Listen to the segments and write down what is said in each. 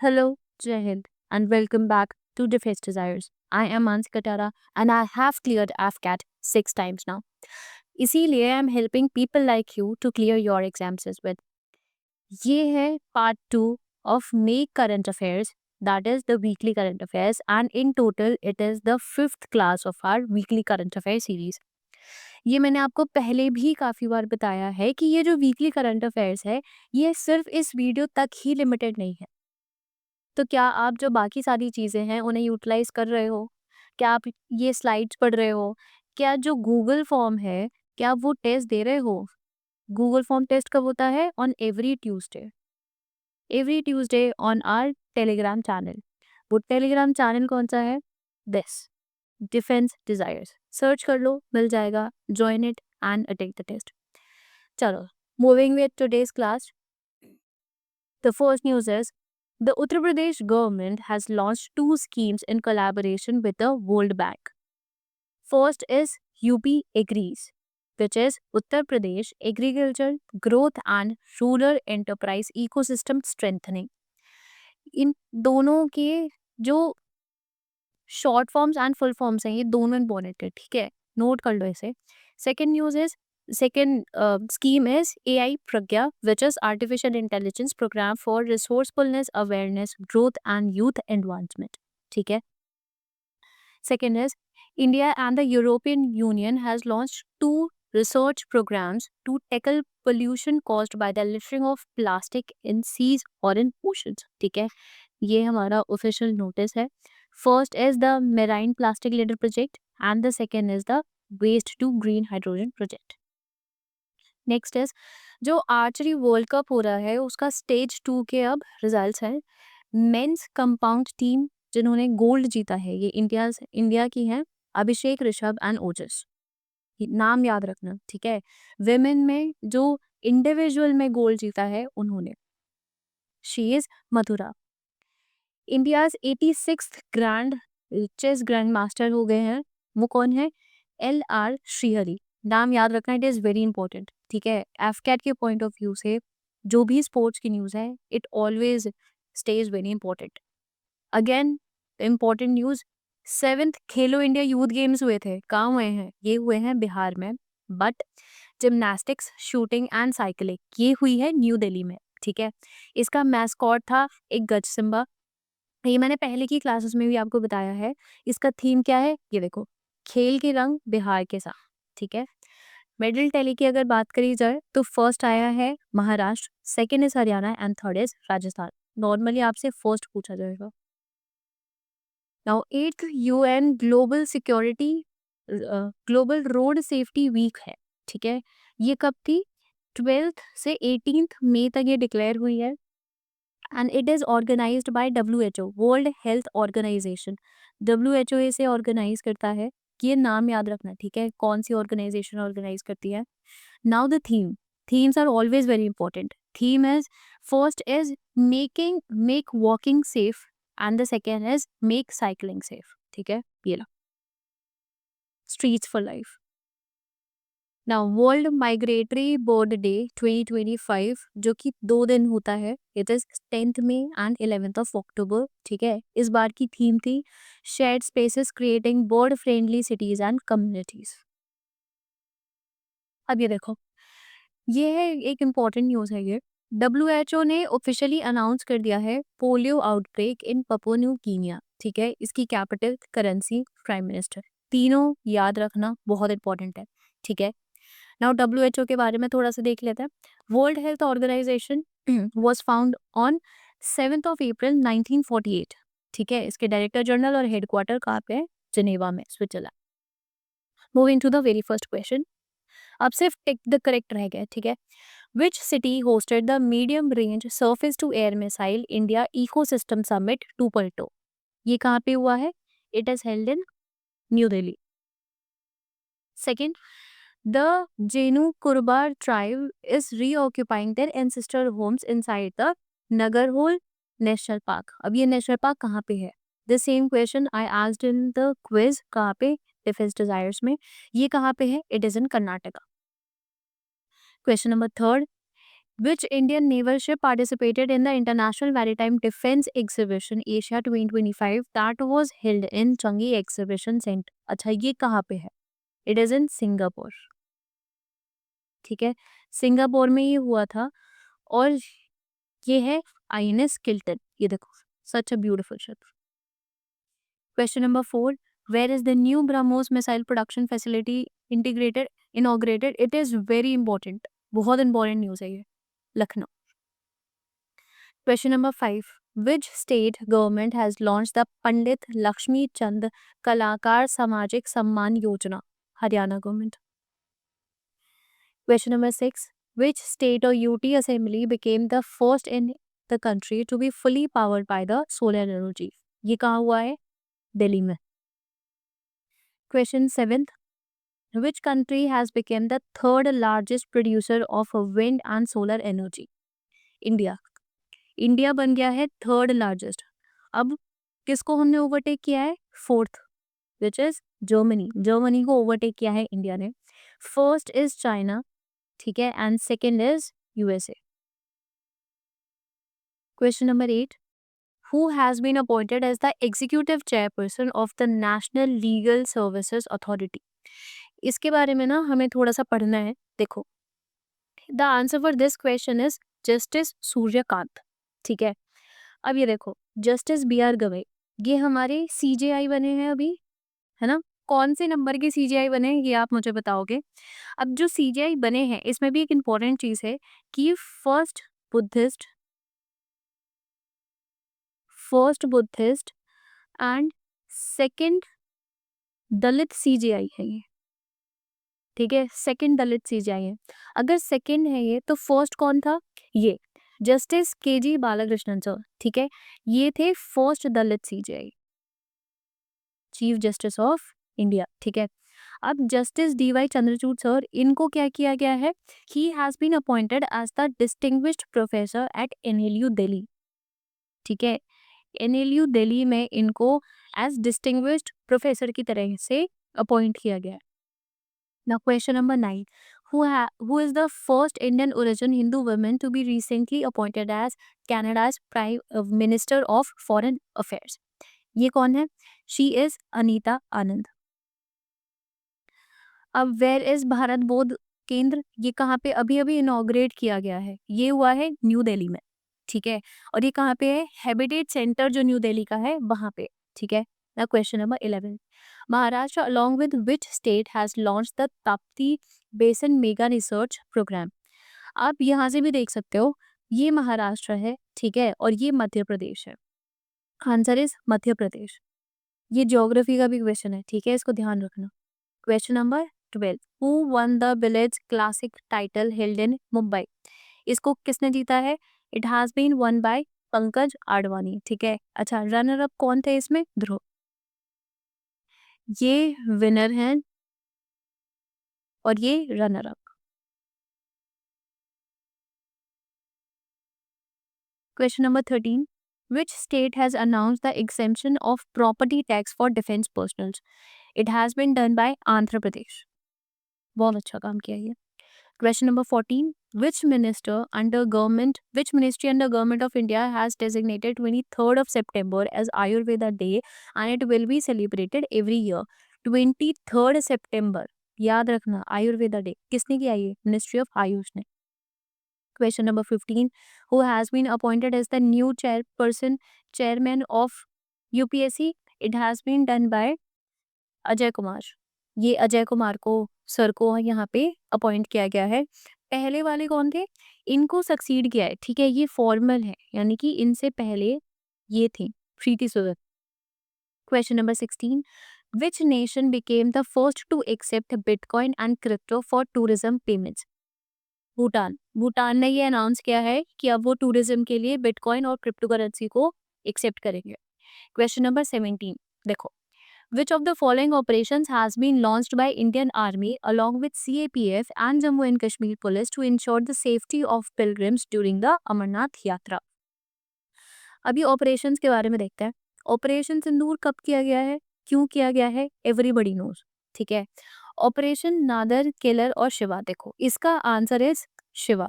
Hello, Jai Hind, and welcome back to Defense Desires. I am Mansi Katara and I have cleared AFCAT 6 times now. इसीलिए I'm helping people like you to clear your exams as well. ये है part 2 of Make Current Affairs, that is the weekly current affairs, and in total it is the 5th class of our weekly current affairs series. ये मैंने आपको पहले भी काफ़ी बार बताया है कि ये जो वीकली करंट अफेयर्स है ये सिर्फ इस वीडियो तक ही लिमिटेड नहीं है। तो क्या आप जो बाकी सारी चीज़ें हैं उन्हें यूटिलाइज़ कर रहे हो? क्या आप ये स्लाइड्स पढ़ रहे हो? क्या जो गूगल फॉर्म है, क्या आप वो टेस्ट दे रहे हो? गूगल फॉर्म टेस्ट कब होता है? On every Tuesday. Every Tuesday on our Telegram channel. वो टेलीग्राम चैनल कौन-सा है? This, defence desires. सर्च कर लो, मिल जाएगा। Join it and attack the test. चलो, moving with today's class. The first news is the Uttar Pradesh government has launched two schemes in collaboration with the World Bank. First is UP Agrees, which is Uttar Pradesh Agriculture Growth and Rural Enterprise Ecosystem Strengthening. इन दोनों के जो short forms and full forms हैं ये दोनों important है, ठीक है, note कर लो इसे। Second news is second scheme is AI Pragya, which is artificial intelligence program for resourcefulness, awareness, growth and youth advancement. ठीक है। Second is India and the European Union has launched two research programs to tackle pollution caused by the littering of plastic in seas or in oceans. ठीक है, ये हमारा official notice है। First is the marine plastic litter project and the second is the waste to green hydrogen project. Next is जो archery world cup हो रहा है उसका स्टेज 2 के अब रिजल्ट्स हैं। मेंस कंपाउंड टीम जिन्होंने गोल्ड जीता है ये इंडिया की हैं, अभिषेक, ऋषभ एंड ओजस। ये नाम याद रखना, ठीक है। विमेन में जो इंडिविजुअल में गोल्ड जीता है उन्होंने, she is Mathura. India's 86th grand chess grand master हो गए हैं, वो कौन है? LR श्रीहरि। नाम याद रखना, इट इज़ वेरी इंपॉर्टेंट, ठीक है। एफकैट के पॉइंट ऑफ व्यू से जो भी स्पोर्ट्स की न्यूज़ है it always stage very important. Again important news, 7th Khelo India youth games हुए थे, कहाँ हुए हैं? ये हुए हैं बिहार में। But gymnastics, shooting and cycling ये हुई है न्यू दिल्ली में, ठीक है। इसका मैस्कॉट था एक गज सिम्बा। ये मैंने पहले की क्लासेस में भी आपको बताया है। इसका थीम क्या है? ये देखो, खेल के रंग बिहार के साथ, ठीक है। मेडल टैली की अगर बात करी जाए तो फर्स्ट आया है Maharashtra, second is Haryana and third is Rajasthan. Normally आपसे फर्स्ट पूछा जाएगा। Now 8th UN global road safety week है, ठीक है। ये कब थी? 12th से 18th मई तक ये डिक्लेयर हुई है and it is organized by WHO, world health organization. WHO इसे ऑर्गेनाइज करता है, कि ये नाम याद रखना, ठीक है, कौन सी ऑर्गेनाइजेशन ऑर्गेनाइज करती है। Now the themes are always very important. Theme is first is make walking safe and the second is make cycling safe, ठीक है। ये ला streets for life. Now world migratory bird day 2025 जो कि 2 दिन होता है, it is 10th May and 11th of October, ठीक है। इस बार की थीम थी shared spaces creating bird friendly cities and communities. अब ये देखो, ये है एक इम्पॉर्टेंट न्यूज़ है ये। WHO ने ऑफिशियली अनाउंस कर दिया है पोलियो आउटब्रेक इन पपुआ न्यू गिनिया, ठीक है। इसकी कैपिटल, करेंसी, प्राइम मिनिस्टर, तीनों याद रखना बहुत इंपॉर्टेंट है, ठीक है। नाउ WHO के बारे में थोड़ा सा देख लेते हैं। World health organization was found on 7th of April 1948, ठीक है। इसके डायरेक्टर जनरल और हेडक्वार्टर कहाँ पे है? जिनेवा में, Switzerland. Moving to the very first question, अब सिर्फ टिक द करेक्ट रह गया, ठीक है। Which city hosted the medium range surface to air missile India ecosystem summit 2.0? ये कहाँ पे हुआ है? It is held in New Delhi. Second, the Jenu Kurba tribe is reoccupying their ancestral homes inside the Nagarhole National Park. अब ये national park कहाँ पे है? The same question I asked in the quiz, कहाँ पे? Defense Desires में। ये कहाँ पे है? It is in Karnataka. Question number third, Which Indian naval ship participated in the International Maritime Defense Exhibition Asia 2025 that was held in Changi Exhibition Center? अच्छा, ये कहाँ पे है? It is in Singapore. ठीक है, सिंगापुर में ये हुआ था और ये है INS किल्टन. ये देखो, such a beautiful ship. Question number 4. Where is the new BrahMos missile production facility inaugurated? It is very important. बहुत important news है ये. Lucknow. Question number 5. Which state government has launched the Pandit Lakshmi Chand Kalakar Samajik Samman Yojana? Haryana government. Question number 6. Which state or UT assembly became the first in the country to be fully powered by the solar energy? ये कहाँ हुआ है? दिल्ली में. Question 7th. Which country has become the third largest producer of wind and solar energy? India. India बन गया है third largest. अब किसको हमने ओवरटेक किया है? Fourth, which is Germany. Germany को ओवरटेक किया है इंडिया ने. फर्स्ट इज चाइना, ठीक है, and second is USA. Question number 8. Who has been appointed as the executive chairperson of the national legal services authority? इसके बारे में ना हमें थोड़ा सा पढ़ना है. देखो, the answer for this question is justice Suryakant. ठीक है, अब ये देखो, जस्टिस BR गवई ये हमारे CJI बने हैं अभी, है ना. कौन से नंबर के CJI बने हैं ये आप मुझे बताओगे. अब जो CJI बने हैं इसमें भी एक इम्पॉर्टेंट चीज है कि first Buddhist and second Dalit CJI है ये. ठीक है, सेकंड दलित CJI है. अगर सेकंड है ये तो फर्स्ट कौन था? ये जस्टिस KG बालाकृष्णन सर. ठीक है, ये थे first Dalit CJI, chief justice of India. ठीक है, अब जस्टिस DY चंद्रचूड़ सर, इनको क्या किया गया है? He has been appointed as the distinguished professor at NLU Delhi. ठीक है, NLU दिल्ली में इनको एज डिस्टिंग्विश्ड प्रोफेसर की तरह से अपॉइंट किया गया है. Now question number 9. Who is the first Indian origin Hindu woman to be recently appointed as Canada's Prime Minister of Foreign Affairs? ये कौन है? She is Anita Anand. अब वेयर इज भारत बोध केंद्र? ये कहाँ पे अभी अभी इनॉग्रेट किया गया है? ये हुआ है न्यू दिल्ली में. ठीक है, और ये कहाँ पे है? हैबिटेट सेंटर जो न्यू दिल्ली का है वहां पे. ठीक है. Now question number 11. Maharashtra along with which state has launched the Tapti Basin Mega Research Program? आप यहाँ से भी देख सकते हो, ये महाराष्ट्र है, ठीक है, और ये मध्य प्रदेश है. Answer is Madhya Pradesh. ये ज्योग्राफी का भी क्वेश्चन है, ठीक है, इसको ध्यान रखना. Question number 12. Who won the Village Classic title held in Mumbai? इसको किसने जीता है? It has been won by Pankaj Advani. ठीक है, अच्छा, रनर अप कौन थे इसमें? ध्रुव. ये विनर हैं और ये runner up. Question number 13. Which state has announced the exemption of property tax for defense personnel? It has been done by Andhra Pradesh. बहुत अच्छा काम किया ये. Question number 14. Which ministry under government of India has designated 23rd of September as Ayurveda Day and it will be celebrated every year? 23rd September, याद रखना, Ayurveda day किसने किया? ये मिनिस्ट्री ऑफ आयुष ने. Question number 15. Who has been appointed as the new chairman of UPSC? It has been done by Ajay Kumar. ये Ajay Kumar sir को यहाँ पे अपॉइंट किया गया है. पहले वाले कौन थे? इनको सक्सीड किया है. ठीक है, ये फॉर्मल है, यानी कि इनसे पहले ये थी Preeti Sudan. Question number 16. Which nation became the first to accept Bitcoin and crypto for tourism payments? Bhutan. Bhutan ने ये अनाउंस किया है कि अब वो टूरिज्म के लिए बिटकॉइन और क्रिप्टो करेंसी को एक्सेप्ट करेंगे. Question number 17. देखो, which of the following operations has been launched by Indian Army along with CAPF and Jammu and Kashmir Police to ensure the safety of pilgrims during the Amarnath Yatra? अभी operations के बारे में देखते हैं. Operation सिंदूर कब किया गया है, क्यों किया गया है? Everybody knows. ठीक है, ऑपरेशन नादर, किलर और शिवा. देखो, इसका आंसर इज शिवा.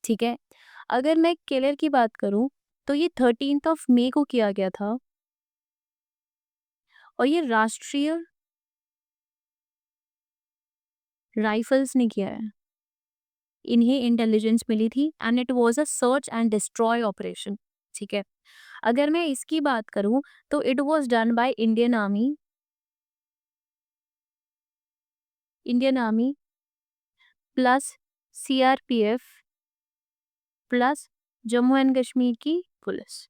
ठीक है। अगर मैं किलर की बात करूं तो ये 13 मई को किया गया था और ये राष्ट्रीय राइफल्स ने किया है। इन्हें इंटेलिजेंस मिली थी and it was a search and destroy operation. ठीक है। अगर मैं इसकी बात करूं तो it was done by Indian army plus CRPF plus Jammu and Kashmir की पुलिस।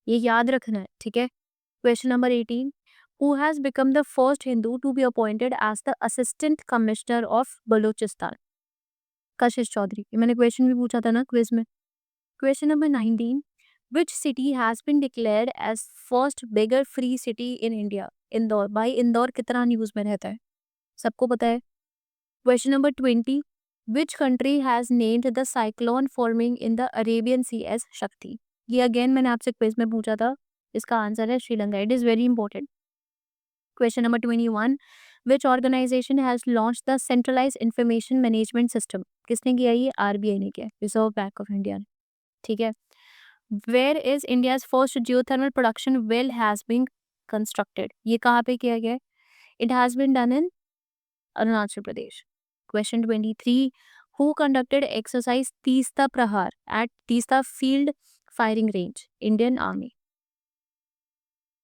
ये याद रखना है, ठीक है। Question number 18, who has become the first Hindu to be appointed as the assistant commissioner of Balochistan? Kashish Chaudhary. ये मैंने क्वेश्चन भी पूछा था ना क्विज में। Question number 19, which city has been declared as first beggar free city in India? Indore. भाई इंदौर कितना news में रहता है, सबको पता है। Question number 20, which country has named the cyclone forming in the Arabian sea as Shakti? ये अगेन मैंने आपसे क्विज में पूछा था, इसका आंसर है Sri Lanka. It is very important. Question number 21, which organization has launch the centralize information management system? किसने किया? ये आरबीआई ने किया, रिजर्व बैंक ऑफ इंडिया ने। ठीक है। Where is India's first geothermal production well has been constructed? ये कहाँ पे किया गया है? It has been done in Arunachal Pradesh. Question 23, who conducted exercise Teesta Prahar at Teesta field firing range? Indian army.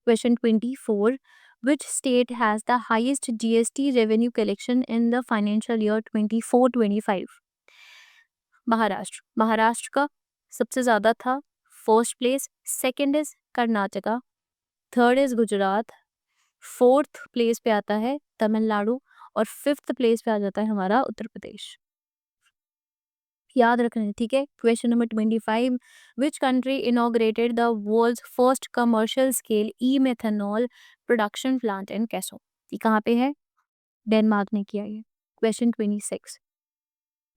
Question 24, which state has the highest GST revenue collection in the financial year 24-25? Maharashtra. Maharashtra का सबसे ज़्यादा था, first place. Second is Karnataka, third is Gujarat, fourth place पे आता है तमिलनाडु और fifth place पे आ जाता है हमारा उत्तर प्रदेश। याद रखना है, ठीक है। Question number 25, which country inaugurated the world's first commercial scale E methanol production plant in Kasso? ये कहाँ पे है? डेनमार्क ने किया ये। Question 26,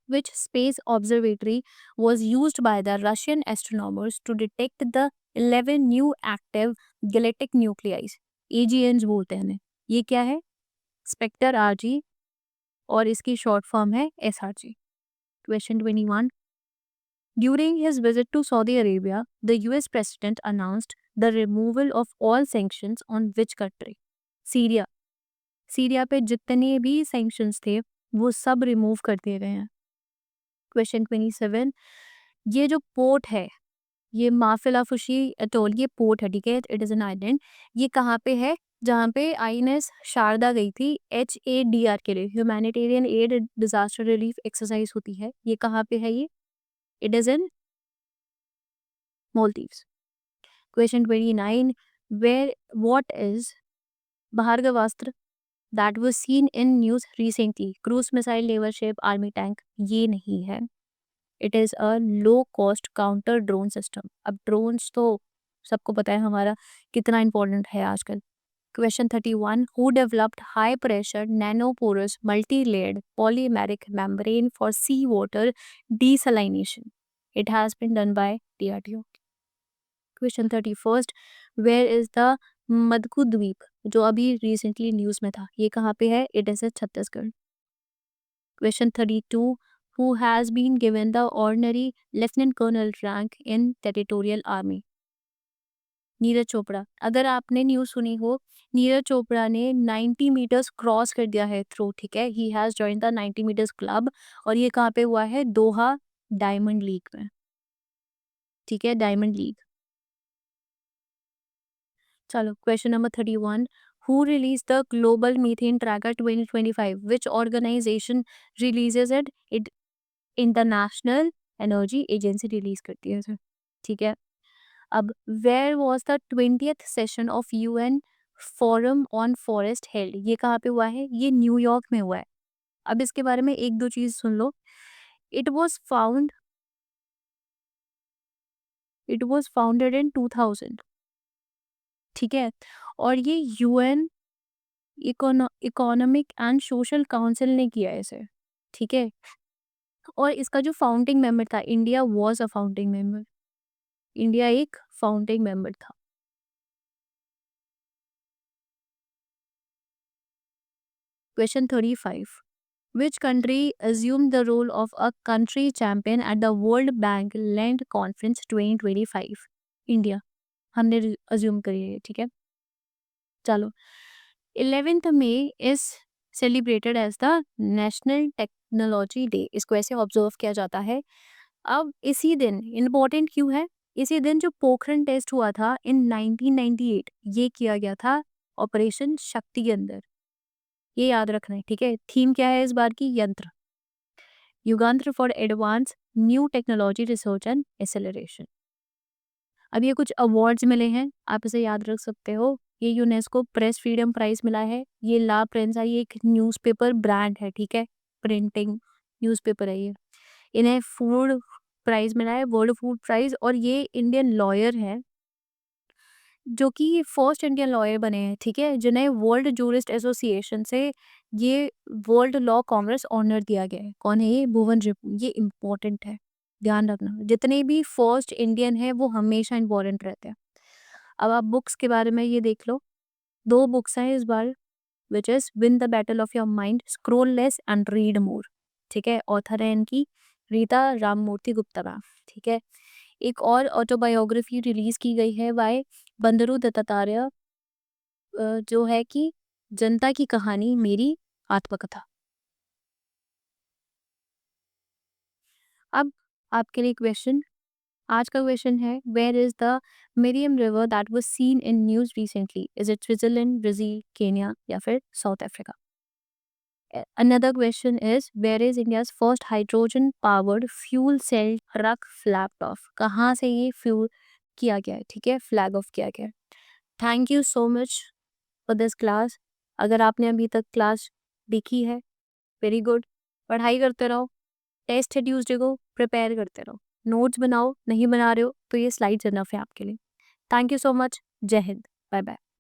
which space observatory was used by the Russian astronomers to detect the 11 new active galactic nuclei? AGNs बोलते हैं इन्हें। ये क्या है? स्पेक्टर आरजी और इसकी शॉर्ट फॉर्म है SRG। Question 21, during his visit to Saudi Arabia, the US president announced the removal of all sanctions on which country? Syria. Syria पे जितने भी सैंक्शंस थे वो सब रिमूव कर दिए गए हैं। क्वेश्चन 27, ये जो पोर्ट है, ये माफिलाफुशी अटोल, ये पोर्ट है, ठीक है। It is an island. ये कहाँ पे है? जहाँ पे INS शारदा गई थी HADR के लिए, humanitarian add disaster relief exercise होती है। ये कहाँ पे है? ये it is in Maldives. Question 29, where what is Bhargavastra that was seen in news recently? Cruise missile, naval ship, army tank? ये नहीं है। It is a low cost counter drone system. अब drones तो सबको पता है हमारा कितना important है आजकल। Question 31, who developed high pressure nanoporous multi-layered polymeric membrane for seawater desalination? It has been done by DRDO. Question 31, where is the Madku द्वीप जो अभी रिसेंटली न्यूज में था? ये कहाँ पे है? It is Chhattisgarh. Question 32, who has been given the ordinary lieutenant colonel rank in territorial army? Neeraj Chopra. अगर आपने न्यूज सुनी हो, नीरज चोपड़ा ने 90 मीटर्स क्रॉस कर दिया है थ्रो, ठीक है। He has join the 90 meters club और ये कहाँ पे हुआ है? दोहा डायमंड लीग में, ठीक है, डायमंड लीग। चलो question number 31, who release the global methane tracker 2025? Which organization releases it international energy agency release करती है इसे, ठीक है। अब where was the 20th session of UN forum on forest held? ये कहाँ पे हुआ है? ये न्यूयॉर्क में हुआ है। अब इसके बारे में एक दो चीज सुन लो। It was found it was founded in 2000, ठीक है। और ये UN economic and social council ने किया है इसे, ठीक है। और इसका जो फाउंडिंग मेंबर था, India was a founding member, India एक फाउंडिंग मेंबर था। Question 35, Which country assumed the role of a country champion at the World Bank Land Conference 2025? India. हमने अज्यूम करी है, ठीक है। चलो, 11th May is celebrated as the national technology day. इसको ऐसे ऑब्जर्व किया जाता है। अब इसी दिन इम्पोर्टेंट क्यों है, इसी दिन जो पोखरण टेस्ट हुआ था इन 1998, ये किया गया था ऑपरेशन शक्ति के अंदर। ये याद रखना है, ठीक है। थीम क्या है इस बार की, Yantra, Yugantar for advance new technology research and acceleration. अब ये कुछ अवार्ड्स मिले हैं, आप इसे याद रख सकते हो। ये यूनेस्को प्रेस फ्रीडम प्राइज मिला है। ये ला प्रेंसा, ये एक न्यूज़पेपर ब्रांड है, ठीक है, प्रिंटिंग न्यूज़पेपर है ये। इन्हें फूड प्राइज मिला है, वर्ल्ड फूड प्राइज। और ये इंडियन लॉयर है जो कि फर्स्ट इंडियन लॉयर बने हैं, ठीक है, जिन्हें वर्ल्ड जूरिस्ट एसोसिएशन से ये वर्ल्ड लॉ कॉमर्स ऑनर दिया गया है। कौन है ये, भुवन रिपू। ये इम्पोर्टेंट है, ध्यान रखना। जितने भी फर्स्ट इंडियन है वो हमेशा इम्पोर्टेंट रहते हैं। अब आप बुक्स के बारे में ये देख लो, 2 बुक्स हैं इस बार, which is win the battle of your mind, scroll less and read more, ठीक है। ऑथर है इनकी रीता राममूर्ति गुप्ता मैम, ठीक है। एक और ऑटोबायोग्राफी रिलीज की गई है बाय बंदरू दत्तात्रेय, जो है कि जनता की कहानी मेरी आत्मकथा। अब आपके लिए क्वेश्चन, आज का क्वेश्चन है, where is the Miriam river that was seen in news recently? Is it Switzerland, Brazil, Kenya या फिर South Africa? Another question is, where is India's first hydrogen powered fuel cell truck flagged off? कहाँ से ये fuel किया गया है, ठीक है, फ्लैग ऑफ किया गया है। Thank you so much for this class. अगर आपने अभी तक क्लास देखी है, वेरी गुड। पढ़ाई करते रहो, टेस्ट है ट्यूसडे को, प्रिपेयर करते रहो, नोट्स बनाओ। नहीं बना रहे हो तो ये स्लाइड्स इनफ है आपके लिए। Thank you so much. जय हिंद, बाय बाय।